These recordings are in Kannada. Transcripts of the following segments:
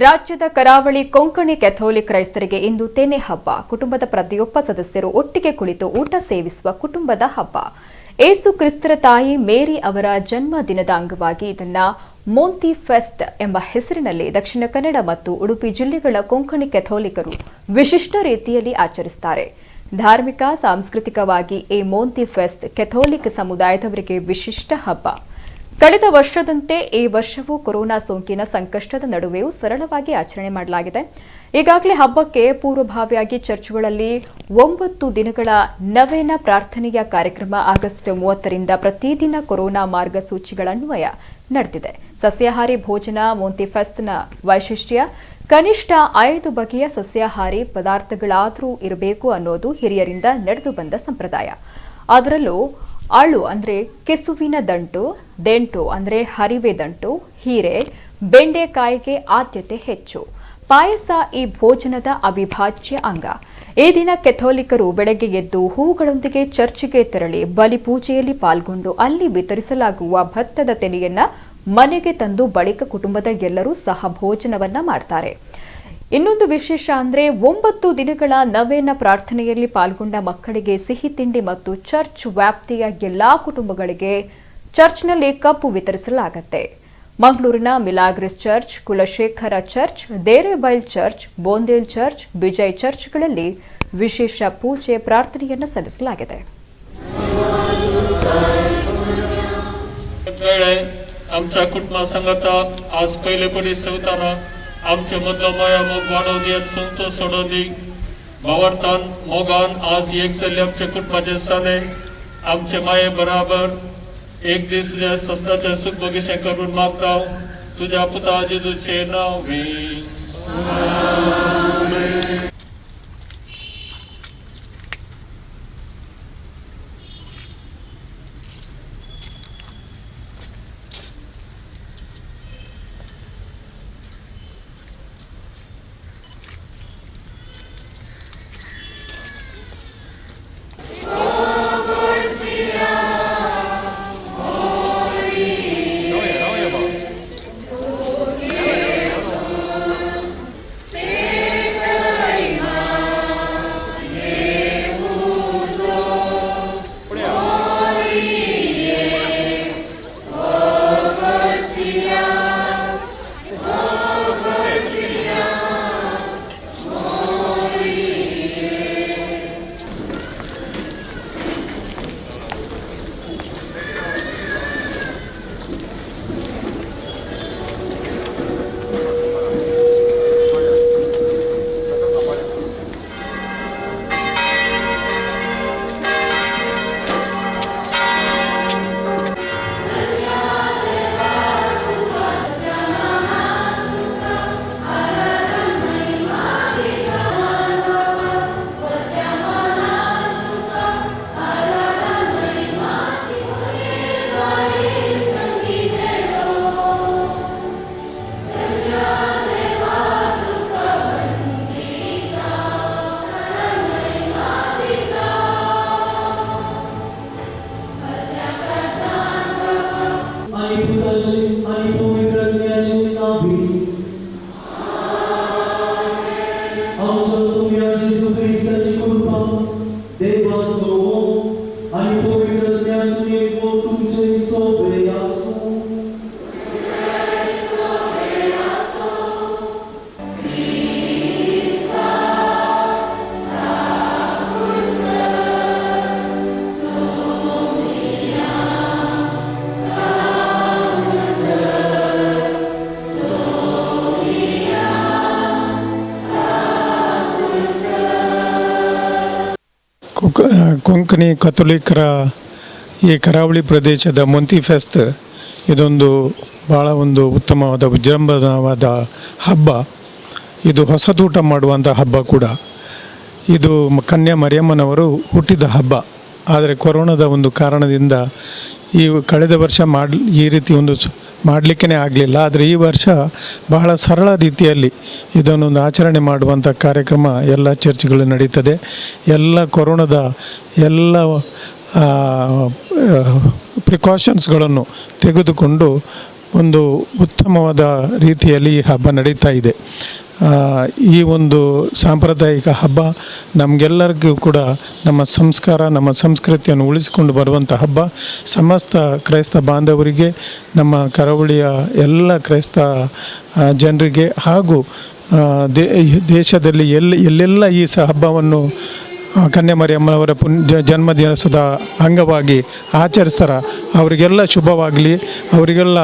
ರಾಜ್ಯದ ಕರಾವಳಿ ಕೊಂಕಣಿ ಕ್ಯಾಥೋಲಿಕ್ ಕ್ರೈಸ್ತರಿಗೆ ಇಂದು ತೆನೆ ಹಬ್ಬ. ಕುಟುಂಬದ ಪ್ರತಿಯೊಬ್ಬ ಸದಸ್ಯರು ಒಟ್ಟಿಗೆ ಕುಳಿತು ಊಟ ಸೇವಿಸುವ ಕುಟುಂಬದ ಹಬ್ಬ. ಏಸು ಕ್ರಿಸ್ತರ ತಾಯಿ ಮೇರಿ ಅವರ ಜನ್ಮ ದಿನದ ಅಂಗವಾಗಿ ಇದನ್ನ ಮೋಂತಿ ಫೆಸ್ಟ್ ಎಂಬ ಹೆಸರಿನಲ್ಲಿ ದಕ್ಷಿಣ ಕನ್ನಡ ಮತ್ತು ಉಡುಪಿ ಜಿಲ್ಲೆಗಳ ಕೊಂಕಣಿ ಕ್ಯಾಥೋಲಿಕರು ವಿಶಿಷ್ಟ ರೀತಿಯಲ್ಲಿ ಆಚರಿಸುತ್ತಾರೆ. ಧಾರ್ಮಿಕ ಸಾಂಸ್ಕೃತಿಕವಾಗಿ ಈ ಮೋಂತಿ ಫೆಸ್ಟ್ ಕ್ಯಾಥೋಲಿಕ್ ಸಮುದಾಯದವರಿಗೆ ವಿಶಿಷ್ಟ ಹಬ್ಬ. ಕಳೆದ ವರ್ಷದಂತೆ ಈ ವರ್ಷವೂ ಕೊರೋನಾ ಸೋಂಕಿನ ಸಂಕಷ್ಟದ ನಡುವೆಯೂ ಸರಳವಾಗಿ ಆಚರಣೆ ಮಾಡಲಾಗಿದೆ. ಈಗಾಗಲೇ ಹಬ್ಬಕ್ಕೆ ಪೂರ್ವಭಾವಿಯಾಗಿ ಚರ್ಚ್ಗಳಲ್ಲಿ 9 ದಿನಗಳ ನವೇನ ಪ್ರಾರ್ಥನೆಯ ಕಾರ್ಯಕ್ರಮ ಆಗಸ್ಟ್ 30ರಿಂದ ಪ್ರತಿದಿನ ಕೊರೋನಾ ಮಾರ್ಗಸೂಚಿಗಳನ್ವಯ ನಡೆದಿದೆ. ಸಸ್ಯಾಹಾರಿ ಭೋಜನ ಮೋಂತಿ ಫೆಸ್ಟ್ನ ವೈಶಿಷ್ಟ್ಯ ಕನಿಷ್ಠ 5 ಬಗೆಯ ಸಸ್ಯಾಹಾರಿ ಪದಾರ್ಥಗಳಾದರೂ ಇರಬೇಕು ಅನ್ನೋದು ಹಿರಿಯರಿಂದ ನಡೆದು ಬಂದ ಸಂಪ್ರದಾಯ. ಅದರಲ್ಲೂ ಅಳು ಅಂದ್ರೆ ಕೆಸುವಿನ ದಂಟು, ದೆಂಟು ಅಂದ್ರೆ ಹರಿವೆ ದಂಟು, ಹೀರೆ, ಬೆಂಡೆಕಾಯಿಗೆ ಆದ್ಯತೆ ಹೆಚ್ಚು. ಪಾಯಸ ಈ ಭೋಜನದ ಅವಿಭಾಜ್ಯ ಅಂಗ. ಈ ದಿನ ಕೆಥೋಲಿಕರು ಬೆಳಗ್ಗೆ ಎದ್ದು ಹೂವುಗಳೊಂದಿಗೆ ಚರ್ಚಿಗೆ ತೆರಳಿ ಬಲಿಪೂಜೆಯಲ್ಲಿ ಪಾಲ್ಗೊಂಡು ಅಲ್ಲಿ ವಿತರಿಸಲಾಗುವ ಭತ್ತದ ತೆನೆಯನ್ನ ಮನೆಗೆ ತಂದು ಬಳಿಕ ಕುಟುಂಬದ ಎಲ್ಲರೂ ಸಹ ಭೋಜನವನ್ನ ಮಾಡ್ತಾರೆ. ಇನ್ನೊಂದು ವಿಶೇಷ ಅಂದ್ರೆ 9 ದಿನಗಳ ನವೇನ ಪ್ರಾರ್ಥನೆಯಲ್ಲಿ ಪಾಲ್ಗೊಂಡ ಮಕ್ಕಳಿಗೆ ಸಿಹಿ ತಿಂಡಿ ಮತ್ತು ಚರ್ಚ್ ವ್ಯಾಪ್ತಿಯ ಎಲ್ಲಾ ಕುಟುಂಬಗಳಿಗೆ ಚರ್ಚ್ನಲ್ಲಿ ಕಪ್ಪು ವಿತರಿಸಲಾಗುತ್ತೆ. ಮಂಗಳೂರಿನ Milagres church, Kulashekara church, Derebail church, Bondel church, Bijai ಚರ್ಚ್ಗಳಲ್ಲಿ ವಿಶೇಷ ಪೂಜೆ ಪ್ರಾರ್ಥನೆಯನ್ನು ಸಲ್ಲಿಸಲಾಗಿದೆ. आमच्या कुटुंबा सांगता आज पहिले पडी सवताना आमचे मधलो माया मोग वाडोवली आनी संतो सोडोवली भावार्थान मोगान आज एक जाल्ले आमच्या कुटुंबाचे साने आमचे माये बराबर एक दीस सस्ताचे सुख बगीचे करून मागता तुझ्या पुता जेजूचे नावे. ಕೊಂಕಣಿ ಕಥೋಲಿಕರ ಈ ಕರಾವಳಿ ಪ್ರದೇಶದ ಮೋಂತಿ ಫೆಸ್ಟ್ ಇದೊಂದು ಭಾಳ ಒಂದು ಉತ್ತಮವಾದ ವಿಜೃಂಭಣವಾದ ಹಬ್ಬ. ಇದು ಹೊಸತೂಟ ಮಾಡುವಂಥ ಹಬ್ಬ ಕೂಡ. ಇದು ಕನ್ಯಾ ಮರಿಯಮ್ಮನವರು ಹುಟ್ಟಿದ ಹಬ್ಬ. ಆದರೆ ಕೊರೋನಾದ ಒಂದು ಕಾರಣದಿಂದ ಈ ಕಳೆದ ವರ್ಷ ಈ ರೀತಿ ಒಂದು ಮಾಡಲಿಕ್ಕೇ ಆಗಲಿಲ್ಲ. ಆದರೆ ಈ ವರ್ಷ ಬಹಳ ಸರಳ ರೀತಿಯಲ್ಲಿ ಇದನ್ನೊಂದು ಆಚರಣೆ ಮಾಡುವಂಥ ಕಾರ್ಯಕ್ರಮ ಎಲ್ಲ ಚರ್ಚ್ಗಳು ನಡೀತದೆ. ಎಲ್ಲ ಕೊರೋನಾದ ಎಲ್ಲ ಪ್ರಿಕಾಷನ್ಸ್ಗಳನ್ನು ತೆಗೆದುಕೊಂಡು ಒಂದು ಉತ್ತಮವಾದ ರೀತಿಯಲ್ಲಿ ಈ ಹಬ್ಬ ನಡೀತಾ ಇದೆ. ಈ ಒಂದು ಸಾಂಪ್ರದಾಯಿಕ ಹಬ್ಬ ನಮಗೆಲ್ಲರಿಗೂ ಕೂಡ ನಮ್ಮ ಸಂಸ್ಕಾರ ನಮ್ಮ ಸಂಸ್ಕೃತಿಯನ್ನು ಉಳಿಸಿಕೊಂಡು ಬರುವಂಥ ಹಬ್ಬ. ಸಮಸ್ತ ಕ್ರೈಸ್ತ ಬಾಂಧವರಿಗೆ, ನಮ್ಮ ಕರಾವಳಿಯ ಎಲ್ಲ ಕ್ರೈಸ್ತ ಜನರಿಗೆ ಹಾಗೂ ದೇಶದಲ್ಲಿ ಎಲ್ಲೆಲ್ಲ ಈ ಹಬ್ಬವನ್ನು ಕನ್ಯಾಮರಿಯಮ್ಮನವರ ಜನ್ಮದಿವಸದ ಅಂಗವಾಗಿ ಆಚರಿಸ್ತಾರೆ ಅವರಿಗೆಲ್ಲ ಶುಭವಾಗಲಿ, ಅವರಿಗೆಲ್ಲ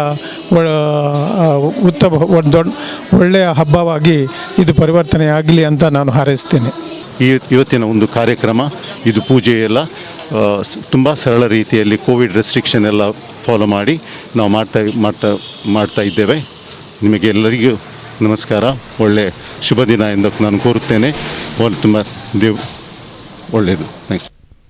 ಉತ್ತಮ ಒಳ್ಳೆಯ ಹಬ್ಬವಾಗಿ ಇದು ಪರಿವರ್ತನೆ ಆಗಲಿ ಅಂತ ನಾನು ಹಾರೈಸ್ತೇನೆ. ಇವತ್ತಿನ ಒಂದು ಕಾರ್ಯಕ್ರಮ ಇದು ಪೂಜೆ ಎಲ್ಲ ತುಂಬ ಸರಳ ರೀತಿಯಲ್ಲಿ ಕೋವಿಡ್ ರೆಸ್ಟ್ರಿಕ್ಷನ್ ಎಲ್ಲ ಫಾಲೋ ಮಾಡಿ ನಾವು ಮಾಡ್ತಾ ಇದ್ದೇವೆ. ನಿಮಗೆ ಎಲ್ಲರಿಗೂ ನಮಸ್ಕಾರ, ಒಳ್ಳೆಯ ಶುಭ ದಿನ ಎಂದು ನಾನು ಕೋರುತ್ತೇನೆ. ತುಂಬ ಒಳ್ಳೆಯದು. Thank you.